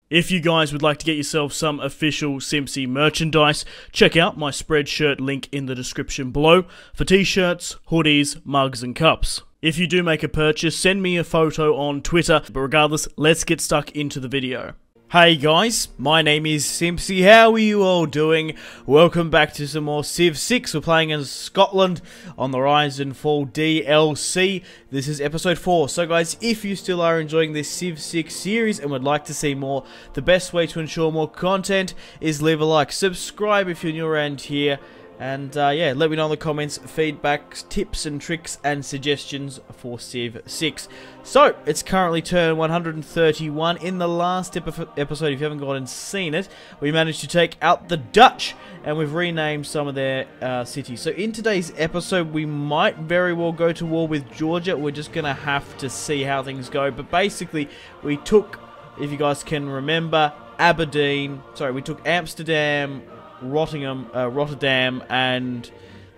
If you guys would like to get yourself some official Simpzy merchandise, check out my Spreadshirt link in the description below for t-shirts, hoodies, mugs and cups. If you do make a purchase, send me a photo on Twitter, but regardless, let's get stuck into the video. Hey guys, my name is Simpzy. How are you all doing? Welcome back to some more Civ 6. We're playing in Scotland on the Rise and Fall DLC. This is episode 4. So guys, if you still are enjoying this Civ 6 series and would like to see more, the best way to ensure more content is leave a like, subscribe if you're new around here, and yeah, let me know in the comments, feedback, tips and tricks and suggestions for Civ 6. So, it's currently turn 131. In the last episode, if you haven't gone and seen it, we managed to take out the Dutch, and we've renamed some of their cities. So in today's episode, we might very well go to war with Georgia. We're just going to have to see how things go. But basically, we took, if you guys can remember, we took Amsterdam, Rotterdam and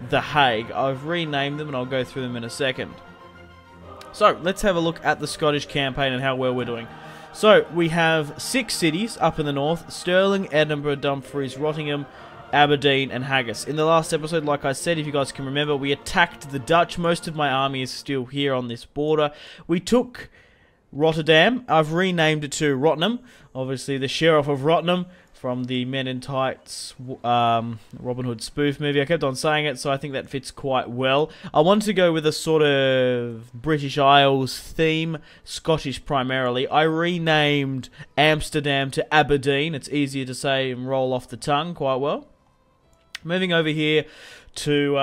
The Hague. I've renamed them and I'll go through them in a second. So let's have a look at the Scottish campaign and how well we're doing. So we have 6 cities up in the north: Stirling, Edinburgh, Dumfries, Rottingham, Aberdeen and Haggis. In the last episode, like I said, if you guys can remember, we attacked the Dutch. Most of my army is still here on this border. We took Rotterdam. I've renamed it to Rottingham. Obviously the Sheriff of Rottingham from the Men in Tights Robin Hood spoof movie. I kept on saying it, so I think that fits quite well. I want to go with a sort of British Isles theme, Scottish primarily. I renamed Amsterdam to Aberdeen. It's easier to say and roll off the tongue quite well. Moving over here to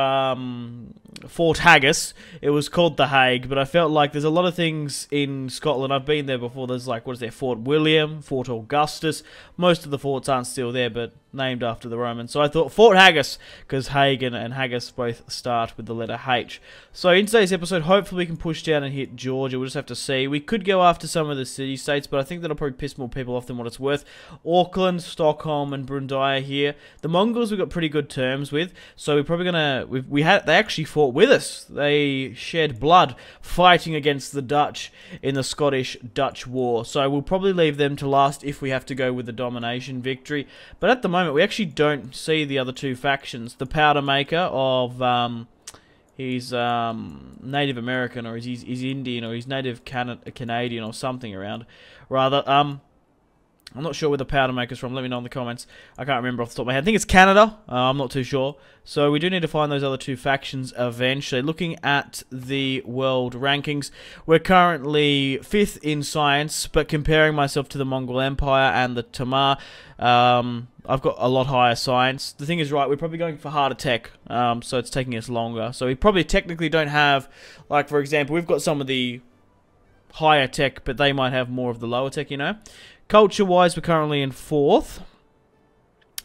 Fort Haggis. It was called The Hague, but I felt like there's a lot of things in Scotland. I've been there before. There's like, what is there, Fort William, Fort Augustus. Most of the forts aren't still there, but named after the Romans. So I thought Fort Haggis, because Hague and Haggis both start with the letter H. So in today's episode, hopefully we can push down and hit Georgia. We'll just have to see. We could go after some of the city-states, but I think that'll probably piss more people off than what it's worth. Auckland, Stockholm, and Brunei are here. The Mongols we've got pretty good terms with, so we're probably gonna. They actually fought with us. They shed blood fighting against the Dutch in the Scottish-Dutch War. So we'll probably leave them to last if we have to go with the domination victory. But at the moment, we actually don't see the other two factions. The Powder Maker of he's Native American, or he's Indian, or he's Native Canadian or something around. Rather, I'm not sure where the Powder Maker's from. Let me know in the comments. I can't remember off the top of my head. I think it's Canada. I'm not too sure. So we do need to find those other two factions eventually. Looking at the world rankings, we're currently 5th in science, but comparing myself to the Mongol Empire and the Tamar, I've got a lot higher science. The thing is, right, we're probably going for harder tech, so it's taking us longer. So we probably technically don't have, like, for example, we've got some of the higher tech, but they might have more of the lower tech, you know. Culture-wise, we're currently in 4th.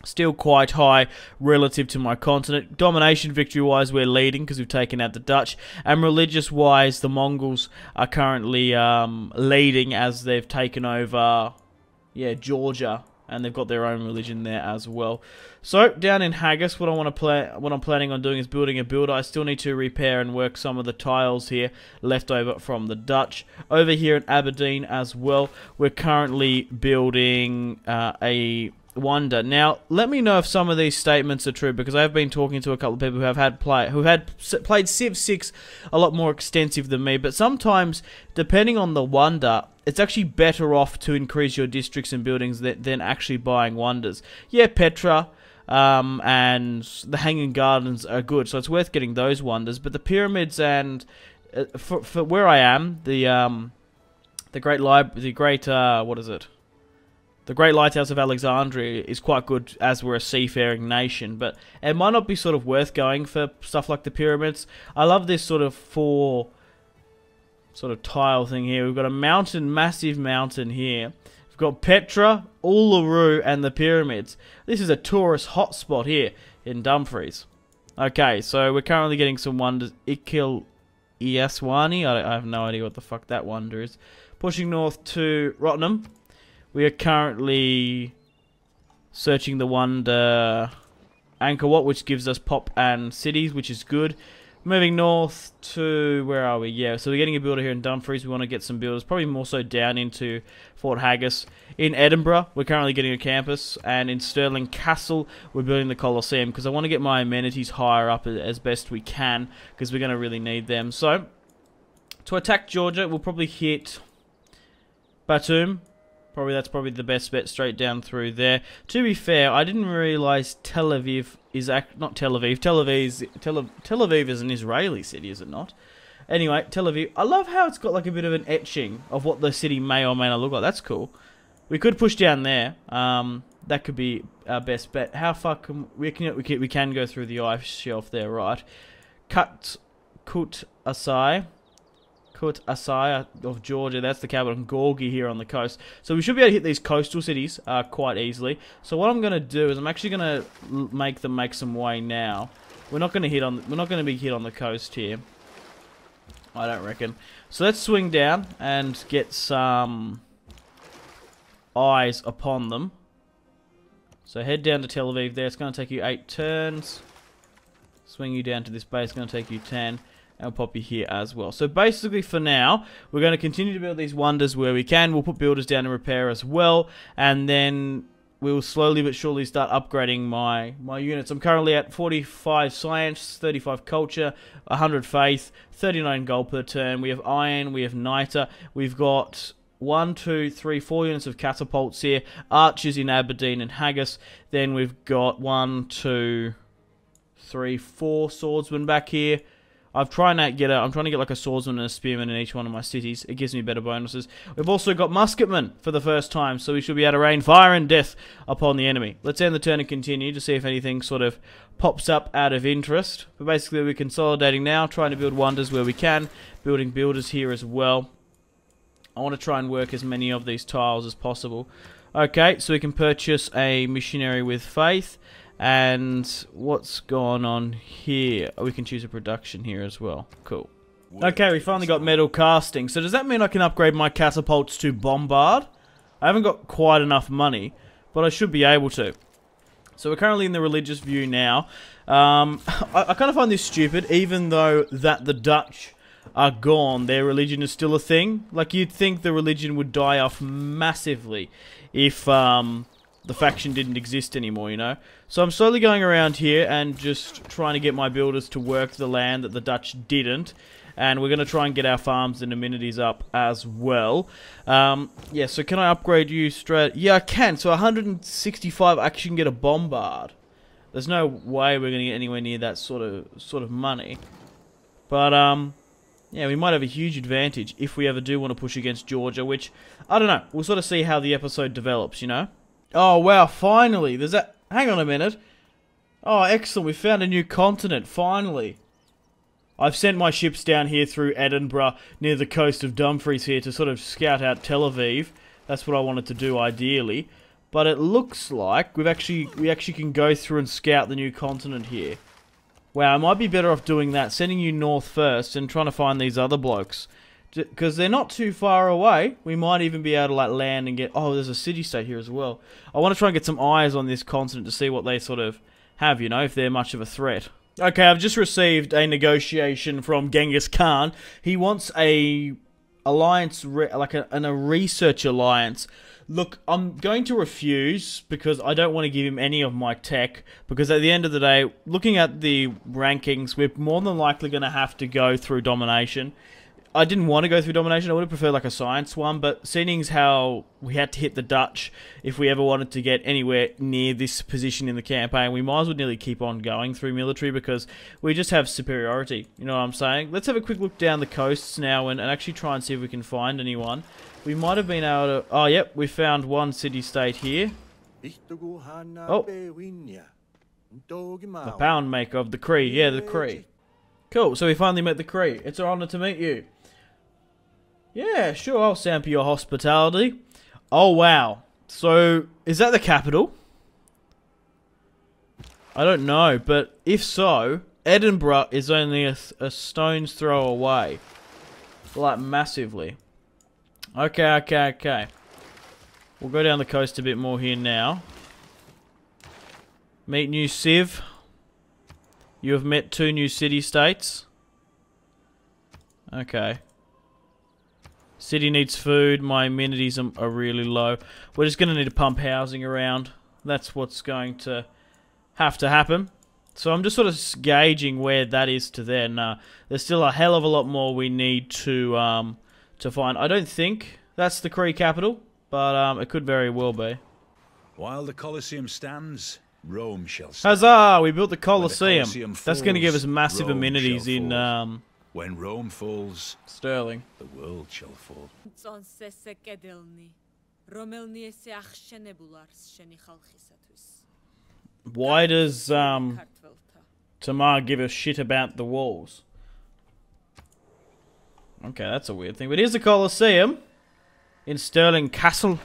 Still quite high relative to my continent. Domination victory-wise, we're leading because we've taken out the Dutch. And religious-wise, the Mongols are currently leading as they've taken over, Georgia. And they've got their own religion there as well. So down in Haggis, what I'm planning on doing is building a builder. I still need to repair and work some of the tiles here left over from the Dutch. Over here in Aberdeen as well, we're currently building a wonder. Now, let me know if some of these statements are true, because I've been talking to a couple of people who have played Civ 6 a lot more extensive than me. But sometimes, depending on the wonder, it's actually better off to increase your districts and buildings than actually buying wonders. Yeah, Petra and the Hanging Gardens are good, so it's worth getting those wonders. But the pyramids and for where I am, the Great Lighthouse of Alexandria is quite good, as we're a seafaring nation, but it might not be sort of worth going for stuff like the pyramids. I love this sort of tile thing here. We've got a mountain, massive mountain here. We've got Petra, Uluru, and the pyramids. This is a tourist hotspot here in Dumfries. Okay, so we're currently getting some wonders. Ikil Iaswani, I have no idea what the fuck that wonder is. Pushing north to Rottingham. We are currently searching the wonder Angkor Wat, which gives us pop and cities, which is good. Moving north to, where are we? Yeah, so we're getting a builder here in Dumfries. We want to get some builders, probably more so down into Fort Haggis. In Edinburgh, we're currently getting a campus, and in Stirling Castle, we're building the Colosseum, because I want to get my amenities higher up as best we can, because we're going to really need them. So, to attack Georgia, we'll probably hit Batum. That's probably the best bet, straight down through there. To be fair, I didn't realise Tel Aviv is not Tel Aviv. Tel Aviv is an Israeli city, is it not? Anyway, Tel Aviv. I love how it's got like a bit of an etching of what the city may or may not look like. That's cool. We could push down there. That could be our best bet. How far can we can go through the ice shelf there, right? Kut Asai of Georgia, that's the capital, and Gorgi here on the coast. So we should be able to hit these coastal cities quite easily. So what I'm going to do is I'm actually going to make them make some way now. We're not going to be hit on the coast here, I don't reckon. So let's swing down and get some eyes upon them. So head down to Tel Aviv there. It's going to take you 8 turns. Swing you down to this base. It's going to take you 10. And we'll pop you here as well. So basically for now, we're going to continue to build these wonders where we can. We'll put builders down to repair as well. And then we will slowly but surely start upgrading my units. I'm currently at 45 science, 35 culture, 100 faith, 39 gold per turn. We have iron, we have niter. We've got 1, 2, 3, 4 units of catapults here. Archers in Aberdeen and Haggis. Then we've got 1, 2, 3, 4 swordsmen back here. I'm trying to get like a swordsman and a spearman in each one of my cities. It gives me better bonuses. We've also got musketmen for the first time, so we should be able to rain fire and death upon the enemy. Let's end the turn and continue to see if anything sort of pops up out of interest. But basically we're consolidating now, trying to build wonders where we can, building builders here as well. I want to try and work as many of these tiles as possible. Okay, so we can purchase a missionary with faith. And what's going on here? Oh, we can choose a production here as well. Cool. Okay, we finally got metal casting. So does that mean I can upgrade my catapults to bombard? I haven't got quite enough money, but I should be able to. So we're currently in the religious view now. I kind of find this stupid, even though that the Dutch are gone, their religion is still a thing. Like, you'd think the religion would die off massively if the faction didn't exist anymore, you know? So I'm slowly going around here and just trying to get my builders to work the land that the Dutch didn't. And we're going to try and get our farms and amenities up as well. Yeah, so can I upgrade you straight? Yeah, I can. So 165, I actually can get a bombard. There's no way we're going to get anywhere near that sort of money. But, yeah, we might have a huge advantage if we ever do want to push against Georgia, which, I don't know. We'll sort of see how the episode develops, you know? Oh, wow, finally. There's that... Hang on a minute. Oh, excellent. We found a new continent, finally. I've sent my ships down here through Edinburgh, near the coast of Dumfries here, to sort of scout out Tel Aviv. That's what I wanted to do, ideally. But it looks like we actually can go through and scout the new continent here. Wow, I might be better off doing that, sending you north first and trying to find these other blokes. Because they're not too far away. We might even be able to like land and get... Oh, there's a city-state here as well. I want to try and get some eyes on this continent to see what they sort of have, you know, if they're much of a threat. Okay, I've just received a negotiation from Genghis Khan. He wants a alliance, a research alliance. Look, I'm going to refuse because I don't want to give him any of my tech. Because at the end of the day, looking at the rankings, we're more than likely going to have to go through domination. I didn't want to go through domination. I would have preferred like a science one, but seeing as how we had to hit the Dutch if we ever wanted to get anywhere near this position in the campaign, we might as well nearly keep on going through military because we just have superiority. You know what I'm saying? Let's have a quick look down the coasts now and actually try and see if we can find anyone. We might have been able to... Oh, yep, we found one city-state here. Oh. The pound maker of the Cree. Yeah, the Cree. Cool, so we finally met the Cree. It's an honor to meet you. Yeah, sure, I'll sample your hospitality. Oh, wow. So, is that the capital? I don't know, but if so, Edinburgh is only a stone's throw away. Like, massively. Okay. We'll go down the coast a bit more here now. Meet new Civ. You have met 2 new city-states. Okay. City needs food. My amenities are really low. We're just going to need to pump housing around. That's what's going to have to happen. So I'm just sort of gauging where that is to there. Nah, there's still a hell of a lot more we need to find. I don't think that's the Cree capital, but it could very well be. While the Colosseum stands, Rome shall stand. Huzzah! We built the Colosseum. Falls, That's going to give us massive Rome amenities in when Rome falls, Sterling. the world shall fall. Why does Tamar give a shit about the walls? Okay, that's a weird thing. But here's the Colosseum in Stirling Castle.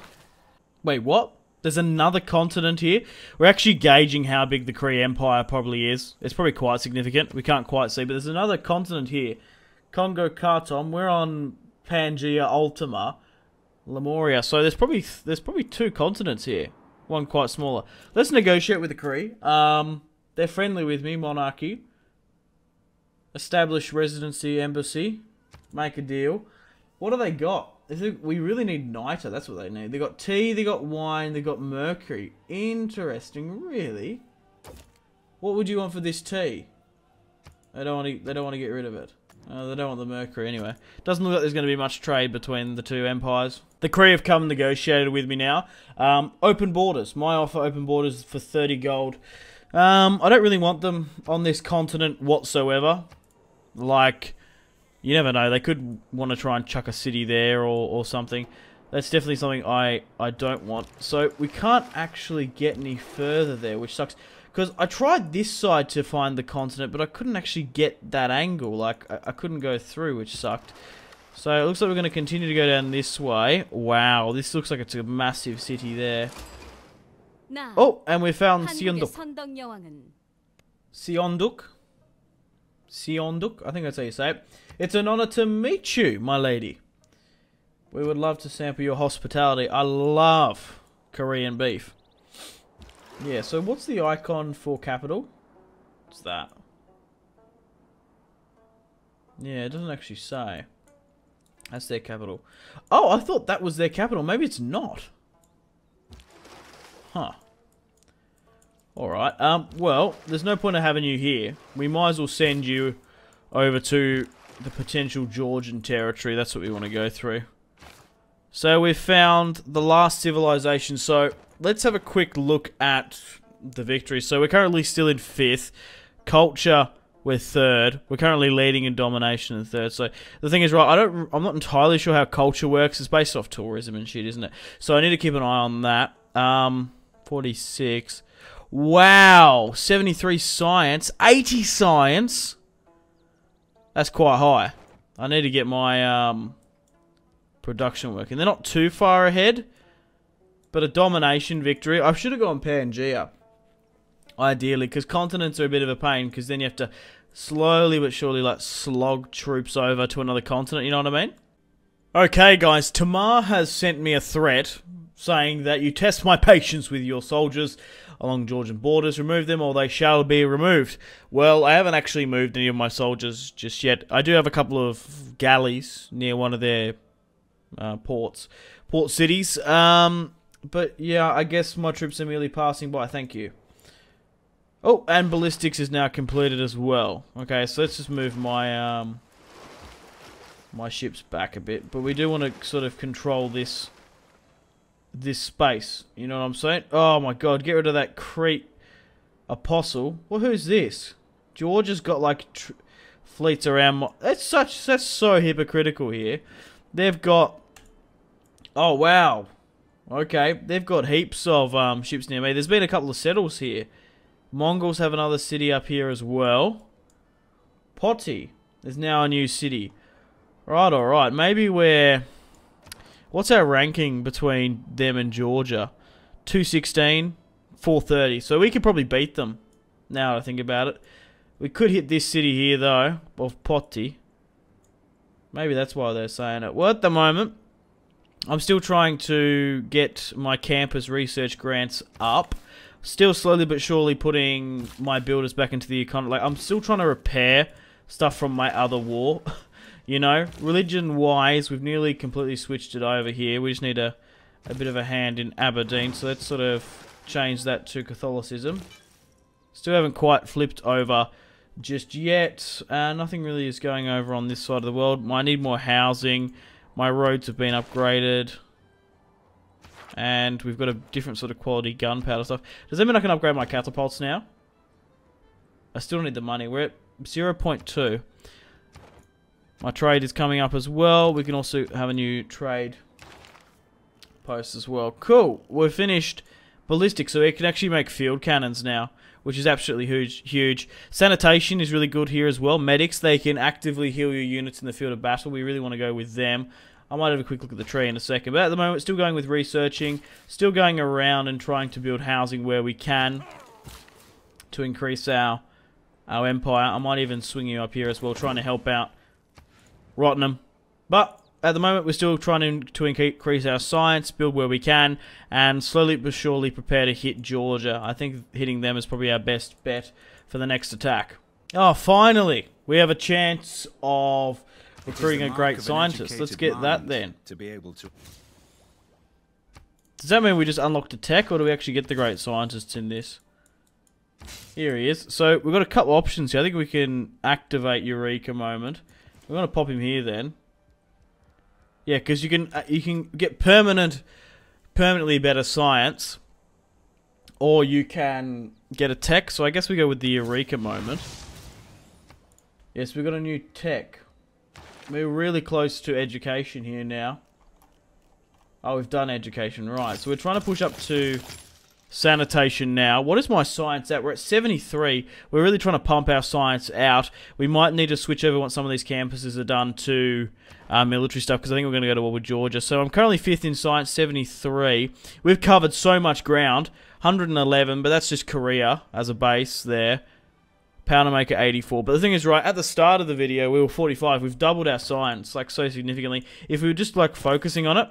Wait, what? There's another continent here? We're actually gauging how big the Cree Empire probably is. It's probably quite significant. We can't quite see, but there's another continent here. Congo Khartoum. We're on Pangaea Ultima. Lemuria. So there's probably two continents here. One quite smaller. Let's negotiate with the Cree. They're friendly with me. Monarchy. Establish residency, embassy. Make a deal. What do they got? We really need niter. That's what they need. They got tea. They got wine. They got mercury. Interesting. Really? What would you want for this tea? They don't want to get rid of it. They don't want the mercury anyway. Doesn't look like there's going to be much trade between the two empires. The Cree have come and negotiated with me now. Open borders. My offer, open borders for 30 gold. I don't really want them on this continent whatsoever. Like, you never know. They could want to try and chuck a city there or something. That's definitely something I don't want. So we can't actually get any further there, which sucks. Because I tried this side to find the continent, but I couldn't actually get that angle. Like, I couldn't go through, which sucked. So it looks like we're going to continue to go down this way. Wow, this looks like it's a massive city there. Oh, and we found Sionduk. Sionduk, I think that's how you say it. It's an honor to meet you, my lady. We would love to sample your hospitality. I love Korean beef. Yeah, so what's the icon for capital? What's that? Yeah, it doesn't actually say. That's their capital. Oh, I thought that was their capital. Maybe it's not. Huh. Alright, well, there's no point in having you here. We might as well send you over to the potential Georgian territory. That's what we want to go through. So we've found the last civilization. So let's have a quick look at the victory. So we're currently still in 5th. Culture, we're 3rd. We're currently leading in domination in 3rd. So the thing is, right, I'm not entirely sure how culture works. It's based off tourism and shit, isn't it? So I need to keep an eye on that. 46. Wow, 73 science, 80 science. That's quite high. I need to get my production working. They're not too far ahead, but a domination victory. I should have gone Pangaea, ideally, because continents are a bit of a pain, because then you have to slowly but surely like slog troops over to another continent, you know what I mean? Okay guys, Tamar has sent me a threat saying that you test my patience with your soldiers along Georgian borders, remove them or they shall be removed. Well, I haven't actually moved any of my soldiers just yet. I do have a couple of galleys near one of their port cities. But yeah, I guess my troops are merely passing by. Thank you. Oh, and ballistics is now completed as well. Okay, so let's just move my my ships back a bit. But we do want to sort of control this space. You know what I'm saying? Oh my god, get rid of that Crete apostle. Well, who's this? Georgia's got like fleets around. That's so hypocritical here. They've got. Oh wow. Okay, they've got heaps of ships near me. There's been a couple of settles here. Mongols have another city up here as well. Poti. There's now a new city. Right, alright. Maybe we're... What's our ranking between them and Georgia? 216, 430. So we could probably beat them, now that I think about it. We could hit this city here, though, of Poti. Maybe that's why they're saying it. Well, at the moment, I'm still trying to get my campus research grants up. Still slowly but surely putting my builders back into the economy. Like, I'm still trying to repair stuff from my other war. You know, religion-wise, we've nearly completely switched it over here. We just need a bit of a hand in Aberdeen, so let's sort of change that to Catholicism. Still haven't quite flipped over just yet. Nothing really is going over on this side of the world. I need more housing. My roads have been upgraded. And we've got a different sort of quality gunpowder stuff. Does that mean I can upgrade my catapults now? I still need the money. We're at 0.2. My trade is coming up as well. We can also have a new trade post as well. Cool. We're finished ballistic, so we can actually make field cannons now, which is absolutely huge. Sanitation is really good here as well. Medics, they can actively heal your units in the field of battle. We really want to go with them. I might have a quick look at the tree in a second. But at the moment, still going with researching. Still going around and trying to build housing where we can to increase our empire. I might even swing you up here as well, trying to help out Rottenham. But at the moment, we're still trying to increase our science, build where we can, and slowly but surely prepare to hit Georgia. I think hitting them is probably our best bet for the next attack. Oh, finally! We have a chance of recruiting a great scientist. Let's get that then. To be able to... Does that mean we just unlocked a tech, or do we actually get the great scientists in this? Here he is. So, we've got a couple options here. I think we can activate Eureka moment. We're going to pop him here then. Yeah, because you can get permanently better science, or you can get a tech. So I guess we go with the Eureka moment. Yes, we've got a new tech. We're really close to education here now. Oh, we've done education, right. So we're trying to push up to sanitation now. What is my science at? We're at 73. We're really trying to pump our science out. We might need to switch over once some of these campuses are done to military stuff, because I think we're going to go to war with Georgia. So I'm currently 5th in science, 73. We've covered so much ground. 111, but that's just Korea as a base there. Powder maker 84. But the thing is, right, at the start of the video, we were 45. We've doubled our science, like, so significantly. If we were just, like, focusing on it,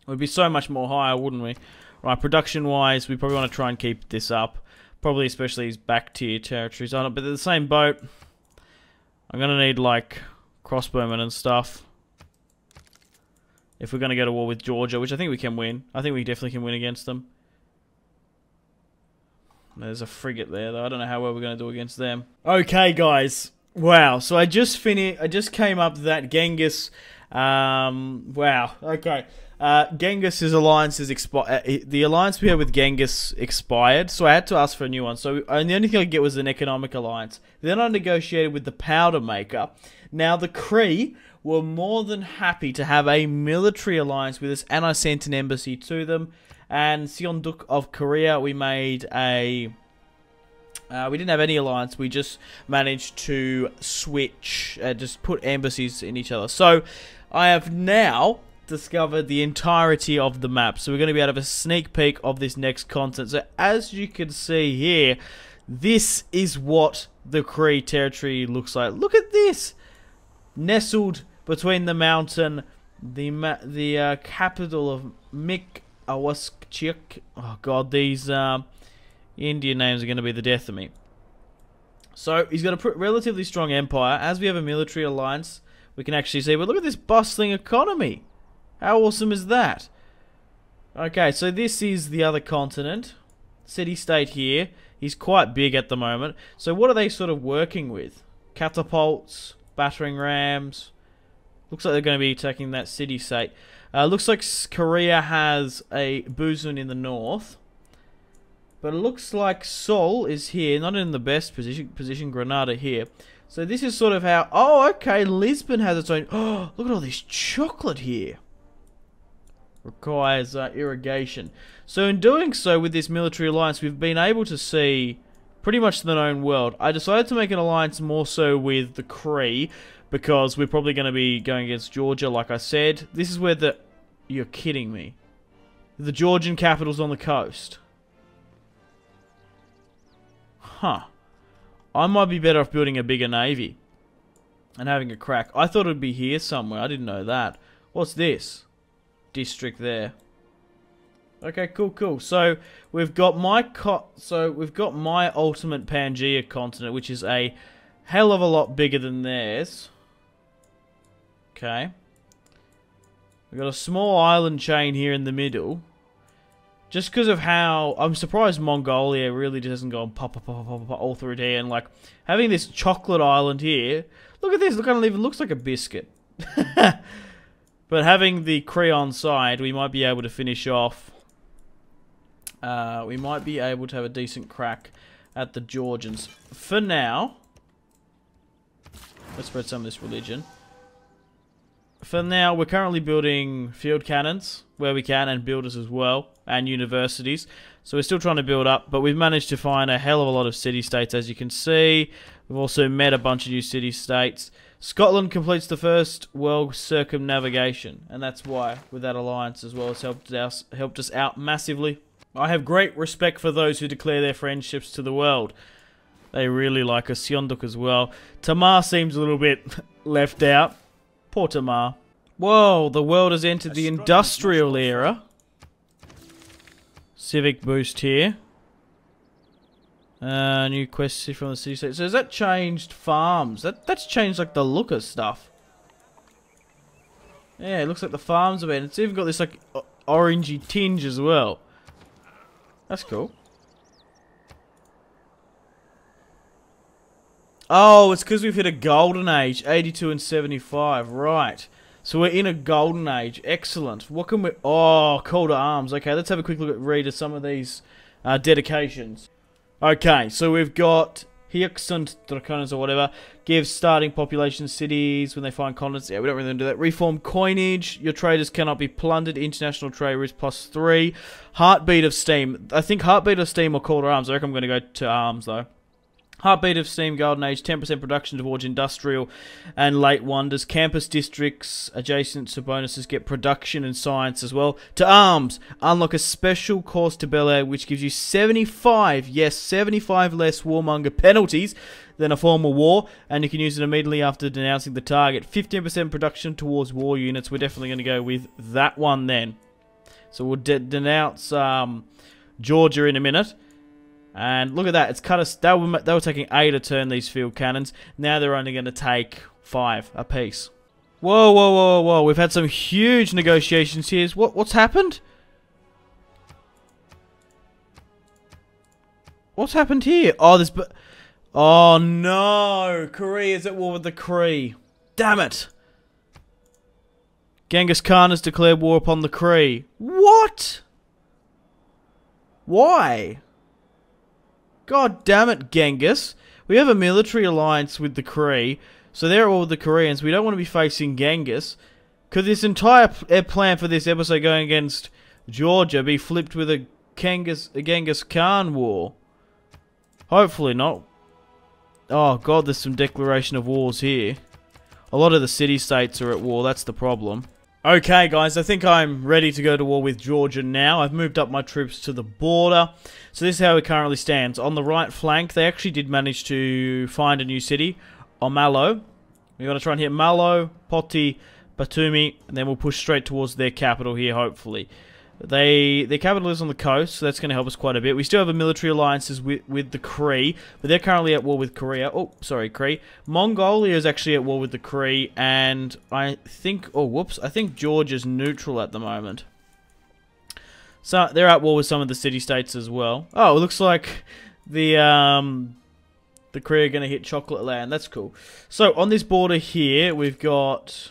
it would be so much more higher, wouldn't we? Right, production-wise, we probably want to try and keep this up. Probably especially these back-tier territories on it. But in the same boat, I'm going to need, like, crossbowmen and stuff. If we're going to go to war with Georgia, which I think we can win. I think we definitely can win against them. There's a frigate there, though. I don't know how well we're going to do against them. Okay, guys. Wow. So I just came up that Genghis... wow. Okay. Genghis' alliance is expired. The alliance we had with Genghis expired, so I had to ask for a new one. So and the only thing I could get was an economic alliance. Then I negotiated with the powder maker. Now the Kree were more than happy to have a military alliance with us, and I sent an embassy to them. And Seonduk of Korea, we made a... we didn't have any alliance. We just managed to switch, just put embassies in each other. So I have now discovered the entirety of the map. So we're going to be able to have a sneak peek of this next continent. So as you can see here, this is what the Kree territory looks like. Look at this! Nestled between the mountain, the capital of Mik-Awaskchik. Oh god, these Indian names are going to be the death of me. So he's got a relatively strong empire. As we have a military alliance, we can actually see, but look at this bustling economy. How awesome is that? Okay, so this is the other continent. City-state here. He's quite big at the moment. So what are they sort of working with? Catapults, battering rams. Looks like they're going to be attacking that city-state. Looks like Korea has a Buzun in the north. But it looks like Seoul is here. Not in the best position. Granada here. So this is sort of how... Oh, okay. Lisbon has its own... Oh, look at all this chocolate here. Requires irrigation. So in doing so with this military alliance, we've been able to see pretty much the known world. I decided to make an alliance more so with the Kree, because we're probably going to be going against Georgia, like I said. This is where the... You're kidding me. The Georgian capital's on the coast. Huh. I might be better off building a bigger navy and having a crack. I thought it would be here somewhere. I didn't know that. What's this? District there. Okay, cool. So we've got my ultimate Pangea continent, which is a hell of a lot bigger than theirs. Okay. We've got a small island chain here in the middle. Just because of how... I'm surprised Mongolia really just hasn't gone pop all through here. And like, having this chocolate island here... Look at this, look, it even looks like a biscuit. But having the Kree on side, we might be able to finish off... we might be able to have a decent crack at the Georgians. For now... Let's spread some of this religion. For now, we're currently building field cannons where we can, and builders as well, and universities. So we're still trying to build up, but we've managed to find a hell of a lot of city-states, as you can see. We've also met a bunch of new city-states. Scotland completes the first world circumnavigation, and that's why, with that alliance as well, it's helped us out massively. I have great respect for those who declare their friendships to the world. They really like us. Syonduk as well. Tamar seems a little bit left out. Poor Tamar. Whoa, the world has entered the industrial era. Civic boost here. New quest from the city state. So has that changed farms? That's changed like the look of stuff. Yeah, it looks like the farms have been. It's even got this like orangey tinge as well. That's cool. Oh, it's because we've hit a golden age, 82 and 75, right. So we're in a golden age, excellent. What can we... Oh, call to arms. Okay, let's have a quick look at read of some of these dedications. Okay, so we've got Hyaxant Draconis or whatever. Gives starting population cities when they find continents. Yeah, we don't really do that. Reform coinage. Your traders cannot be plundered. International trade risk +3. Heartbeat of steam. I think heartbeat of steam or call to arms. I reckon I'm going to go to arms though. Heartbeat of Steam Golden Age, 10% production towards industrial and late wonders. Campus districts adjacent to bonuses get production and science as well. To arms, unlock a special course to Bel Air which gives you 75, yes, 75 less warmonger penalties than a formal war, and you can use it immediately after denouncing the target. 15% production towards war units. We're definitely going to go with that one then. So we'll denounce Georgia in a minute. And look at that, it's cut us. They were taking 8 to turn these field cannons. Now they're only going to take 5 apiece. Whoa, whoa, whoa, whoa! We've had some huge negotiations here. What's happened? What's happened here? Oh, there's. Oh no! Korea is at war with the Kree. Damn it! Genghis Khan has declared war upon the Kree. What? Why? God damn it, Genghis. We have a military alliance with the Kree, so they're all the Koreans. We don't want to be facing Genghis. Could this entire plan for this episode going against Georgia be flipped with a Genghis Khan war? Hopefully not. Oh god, there's some declaration of wars here. A lot of the city-states are at war, that's the problem. Okay guys, I think I'm ready to go to war with Georgia now. I've moved up my troops to the border. So this is how it currently stands. On the right flank, they actually did manage to find a new city, Omalo. We're going to try and hit Malo, Poti, Batumi, and then we'll push straight towards their capital here, hopefully. Their capital is on the coast, so that's going to help us quite a bit. We still have a military alliances with the Kree, but they're currently at war with Korea. Oh, sorry, Kree. Mongolia is actually at war with the Kree, and I think... Oh, whoops. I think Georgia's neutral at the moment. So, they're at war with some of the city-states as well. Oh, it looks like the Kree are going to hit Chocolate Land. That's cool. So, on this border here, we've got...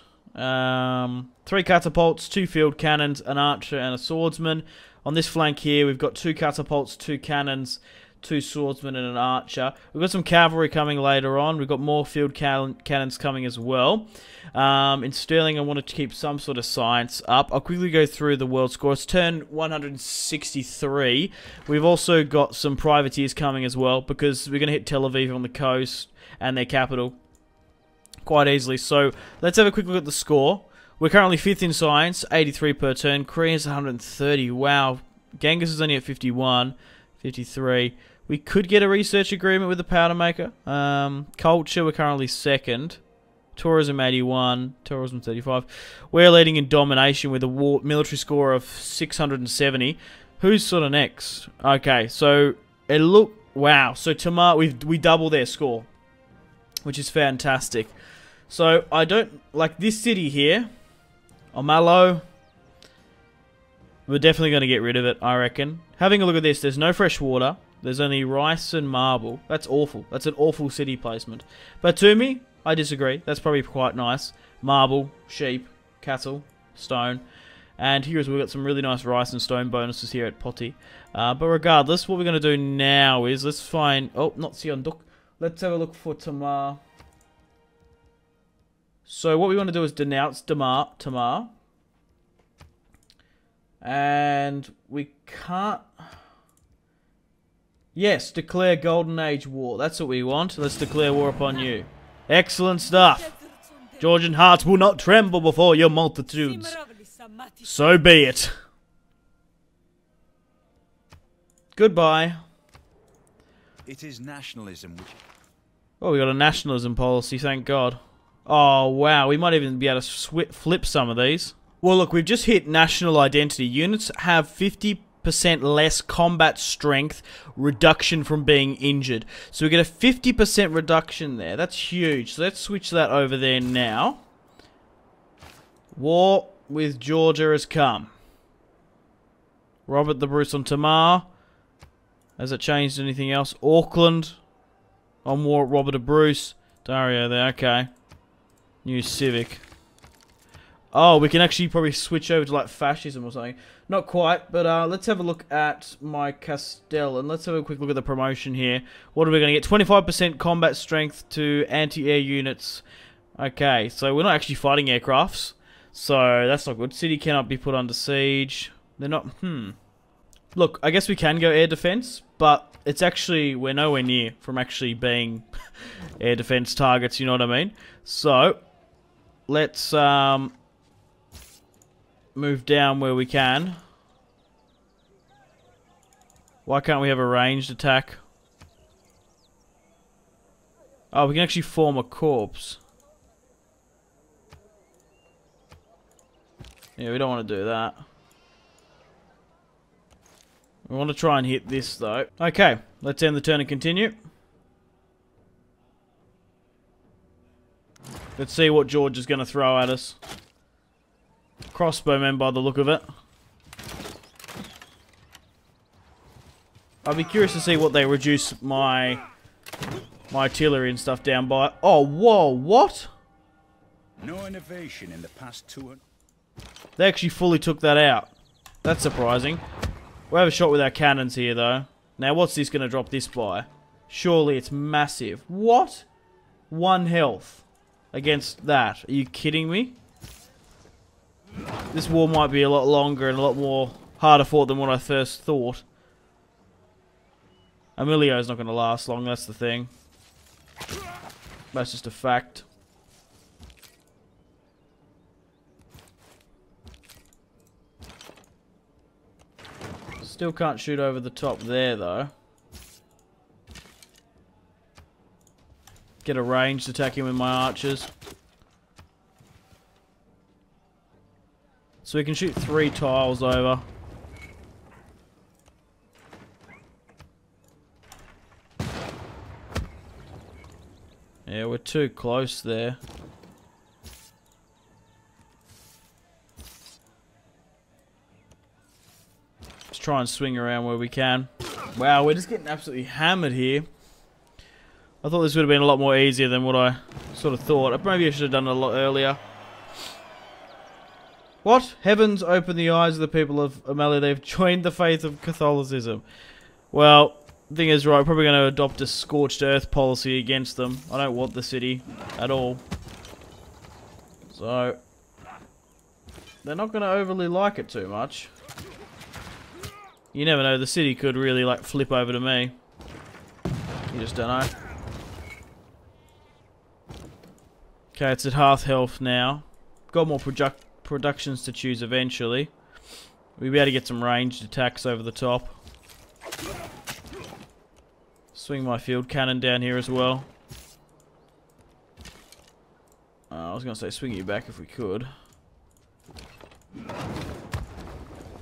3 catapults, 2 field cannons, an archer and a swordsman. On this flank here, we've got 2 catapults, 2 cannons, 2 swordsmen and an archer. We've got some cavalry coming later on. We've got more field cannons coming as well. In Sterling, I wanted to keep some sort of science up. I'll quickly go through the world score. It's turn 163. We've also got some privateers coming as well, because we're going to hit Tel Aviv on the coast and their capital quite easily. So let's have a quick look at the score. We're currently 5th in science, 83 per turn. Korea's 130. Wow. Genghis is only at 51, 53. We could get a research agreement with the powder maker. Culture, we're currently 2nd. Tourism 81, tourism 35. We're leading in domination with a military score of 670. Who's sort of next? Okay, so it wow. So Tamar, we double their score, which is fantastic. So, I don't... Like, this city here, Omalo, we're definitely going to get rid of it, I reckon. Having a look at this, there's no fresh water. There's only rice and marble. That's awful. That's an awful city placement. Batumi, I disagree. That's probably quite nice. Marble, sheep, cattle, stone. And here's we've got some really nice rice and stone bonuses here at Poti. But regardless, what we're going to do now is let's find... Oh, not Sionduk. Let's have a look for Tamar. So what we want to do is denounce Tamar. And we can't... Yes, declare Golden Age war. That's what we want. Let's declare war upon you. Excellent stuff. Georgian hearts will not tremble before your multitudes. So be it. Goodbye. It is nationalism which... Oh, we got a nationalism policy, thank God. Oh, wow. We might even be able to flip some of these. Well, look, we've just hit national identity. Units have 50% less combat strength reduction from being injured. So we get a 50% reduction there. That's huge. So let's switch that over there now. War with Georgia has come. Robert the Bruce on Tamar. Has it changed anything else? Auckland on war at Robert the Bruce. Dario there, okay. New Civic. Oh, we can actually probably switch over to like fascism or something. Not quite, but let's have a look at my Castel and let's have a quick look at the promotion here. What are we going to get? 25% combat strength to anti-air units. Okay, so we're not actually fighting aircrafts. So that's not good. City cannot be put under siege. They're not... Look, I guess we can go air defense, but it's actually... We're nowhere near from actually being air defense targets, you know what I mean? So, let's move down where we can. Why can't we have a ranged attack? Oh, we can actually form a corps. Yeah, we don't want to do that. We want to try and hit this, though. Okay, let's end the turn and continue. Let's see what George is going to throw at us. Crossbowmen by the look of it. I'd be curious to see what they reduce my artillery and stuff down by. Oh, whoa, what? No innovation in the past 200... They actually fully took that out. That's surprising. We'll have a shot with our cannons here, though. Now, what's this going to drop this by? Surely it's massive. What? 1 health against that. Are you kidding me? This war might be a lot longer and a lot more harder fought than what I first thought. Emilio's not going to last long, that's the thing. That's just a fact. Still can't shoot over the top there, though. Get a ranged attack in with my archers. So we can shoot 3 tiles over. Yeah, we're too close there. Let's try and swing around where we can. Wow, we're just getting absolutely hammered here. I thought this would have been a lot more easier than what I sort of thought. Maybe I should have done it a lot earlier. What? Heavens open the eyes of the people of Amalia. They've joined the faith of Catholicism. Well, the thing is, right, I'm probably going to adopt a scorched earth policy against them. I don't want the city at all. So, they're not going to overly like it too much. You never know, the city could really, like, flip over to me. You just don't know. Okay, it's at half health now. Got more productions to choose eventually. We'll be able to get some ranged attacks over the top. Swing my field cannon down here as well. I was going to say swing you back if we could.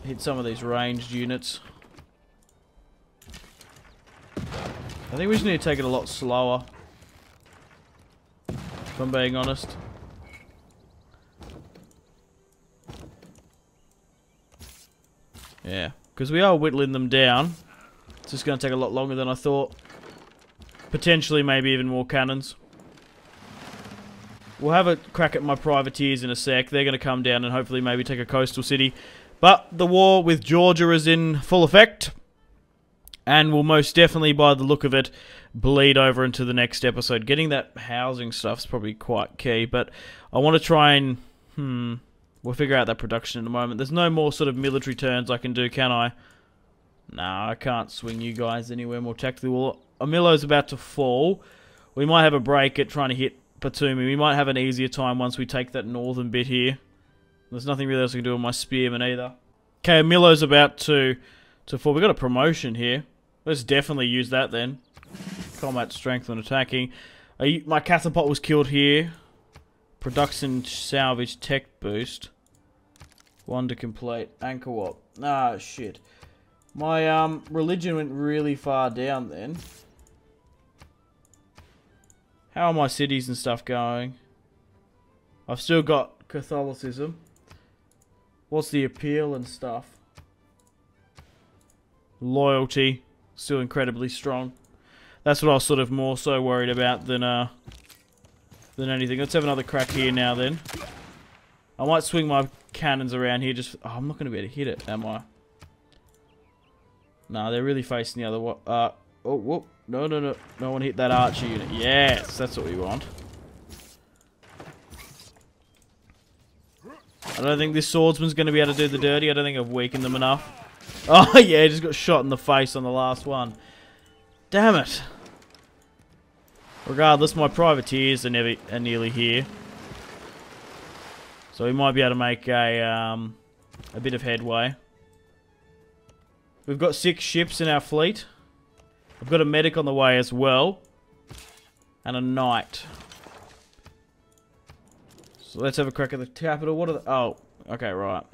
Hit some of these ranged units. I think we just need to take it a lot slower. if I'm being honest. Yeah, because we are whittling them down. It's just going to take a lot longer than I thought. Potentially, maybe even more cannons. We'll have a crack at my privateers in a sec. They're going to come down and hopefully maybe take a coastal city. But the war with Georgia is in full effect. And will most definitely, by the look of it, bleed over into the next episode. Getting that housing stuff is probably quite key. But I want to try and... we'll figure out that production in a moment. There's no more sort of military turns I can do, can I? Nah, I can't swing you guys anywhere more tactically. Well, Amilo's about to fall. We might have a break at trying to hit Batumi. We might have an easier time once we take that northern bit here. There's nothing really else I can do with my spearmen either. Okay, Amilo's about to fall. We got a promotion here. Let's definitely use that then. Combat strength when attacking. My catapult was killed here. Production salvage tech boost. One to complete. Anchor what? Ah, shit. My religion went really far down then. How are my cities and stuff going? I've still got Catholicism. What's the appeal and stuff? Loyalty. Still incredibly strong. That's what I was sort of more so worried about than anything. Let's have another crack here now then. I might swing my cannons around here just... Oh, I'm not going to be able to hit it, am I? Nah, they're really facing the other one. Oh, whoop. No. No one hit that archer unit. Yes, that's what we want. I don't think this swordsman's going to be able to do the dirty. I don't think I've weakened them enough. Oh, yeah, just got shot in the face on the last one. Damn it. Regardless, my privateers are nearly here. So we might be able to make a bit of headway. We've got 6 ships in our fleet. I've got a medic on the way as well. And a knight. So let's have a crack at the capital. What are the... Oh, okay, right.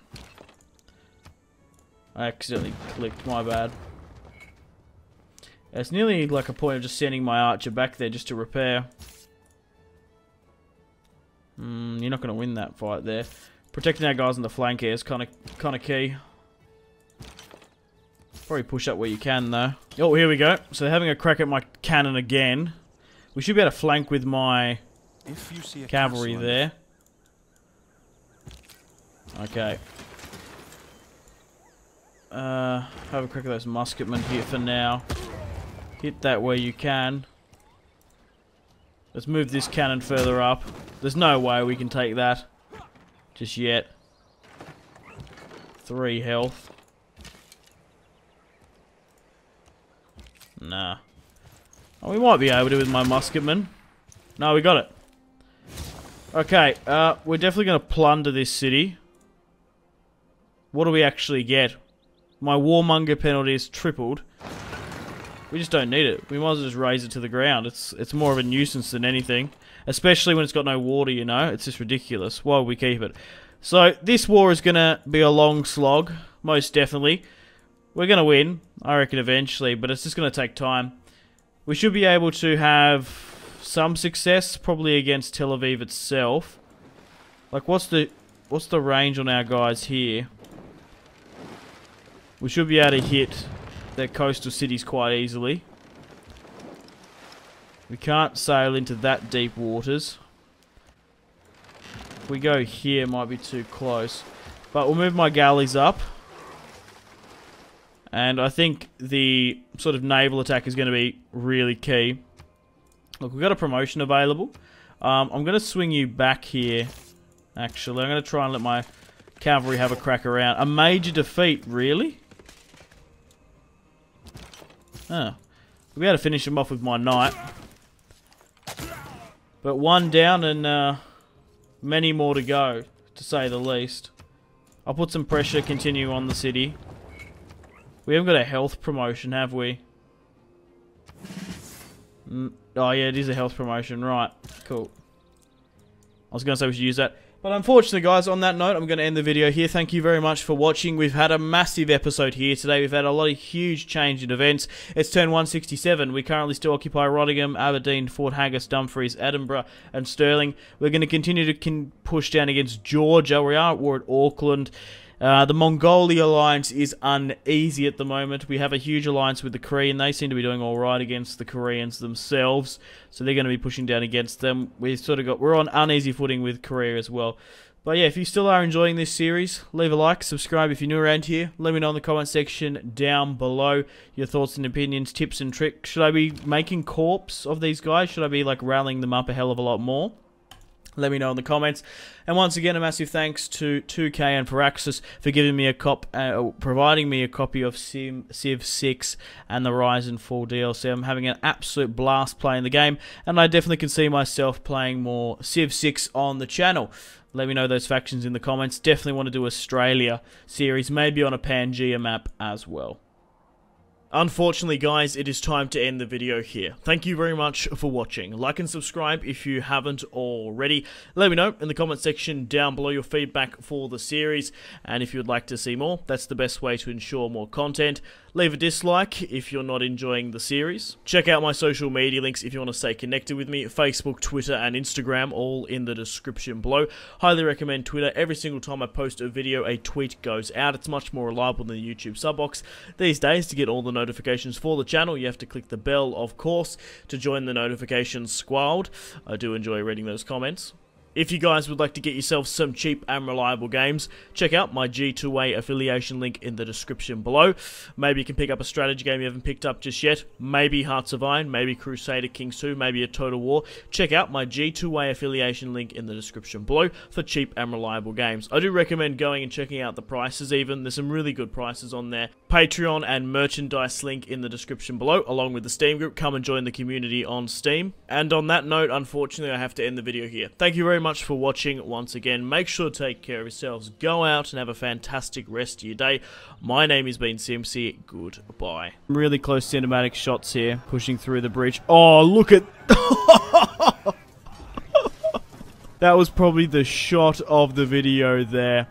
I accidentally clicked, my bad. It's nearly like a point of just sending my archer back there just to repair. You're not going to win that fight there. Protecting our guys on the flank here is kind of key. Probably push up where you can though. Oh, here we go. So having a crack at my cannon again. We should be able to flank with my cavalry there. Okay. Have a crack at those musketmen here for now. Hit that where you can. Let's move this cannon further up. There's no way we can take that just yet. 3 health. Nah. Oh, we might be able to with my musketmen. No, we got it. Okay, we're definitely going to plunder this city. What do we actually get? My warmonger penalty is tripled. We just don't need it. We might as well just raise it to the ground. It's more of a nuisance than anything. Especially when it's got no water, you know. It's just ridiculous. Why would we keep it? So, this war is going to be a long slog. Most definitely. We're going to win, I reckon, eventually. But it's just going to take time. We should be able to have some success. Probably against Tel Aviv itself. Like, what's the range on our guys here? We should be able to hit their coastal cities quite easily. We can't sail into that deep waters. If we go here, it might be too close. But we'll move my galleys up. And I think the sort of naval attack is going to be really key. Look, we've got a promotion available. I'm going to swing you back here, actually. I'm going to try and let my cavalry have a crack around. A major defeat, really? Oh. We'll be able to finish him off with my knight. But 1 down and many more to go, to say the least. I'll put some pressure, continue on the city. We haven't got a health promotion, have we? Oh yeah, it is a health promotion, right. Cool. I was going to say we should use that. But unfortunately, guys, on that note, I'm going to end the video here. Thank you very much for watching. We've had a massive episode here today. We've had a lot of huge change in events. It's turn 167. We currently still occupy Rottingham, Aberdeen, Fort Haggis, Dumfries, Edinburgh, and Stirling. We're going to continue to push down against Georgia. We are at war at Auckland. The Mongolia alliance is uneasy at the moment. We have a huge alliance with the Korean. They seem to be doing alright against the Koreans themselves, so they're going to be pushing down against them. We're on uneasy footing with Korea as well. But yeah, if you still are enjoying this series, leave a like, subscribe if you're new around here. Let me know in the comment section down below your thoughts and opinions, tips and tricks. Should I be making corps of these guys? Should I be like rallying them up a hell of a lot more? Let me know in the comments. And once again, a massive thanks to 2K and Firaxis for giving me providing me a copy of Civ 6 and the Rise and Fall DLC. I'm having an absolute blast playing the game, and I definitely can see myself playing more Civ 6 on the channel. Let me know those factions in the comments. Definitely want to do Australia series, maybe on a Pangea map as well. Unfortunately, guys, it is time to end the video here. Thank you very much for watching. Like and subscribe if you haven't already. Let me know in the comment section down below your feedback for the series, and if you would like to see more, that's the best way to ensure more content. Leave a dislike if you're not enjoying the series. Check out my social media links if you want to stay connected with me. Facebook, Twitter, and Instagram, all in the description below. Highly recommend Twitter. Every single time I post a video, a tweet goes out. It's much more reliable than the YouTube sub box. These days, to get all the notifications for the channel, you have to click the bell, of course, to join the notifications squad. I do enjoy reading those comments. If you guys would like to get yourself some cheap and reliable games, check out my G2A affiliation link in the description below. Maybe you can pick up a strategy game you haven't picked up just yet. Maybe Hearts of Iron, maybe Crusader Kings 2, maybe a Total War. Check out my G2A affiliation link in the description below for cheap and reliable games. I do recommend going and checking out the prices even. There's some really good prices on there. Patreon and merchandise link in the description below, along with the Steam group. Come and join the community on Steam. And on that note, unfortunately, I have to end the video here. Thank you very much for watching once again. Make sure to take care of yourselves. Go out and have a fantastic rest of your day. My name has been Simpzy. Goodbye. Really close cinematic shots here, pushing through the bridge. Oh, look at... That was probably the shot of the video there.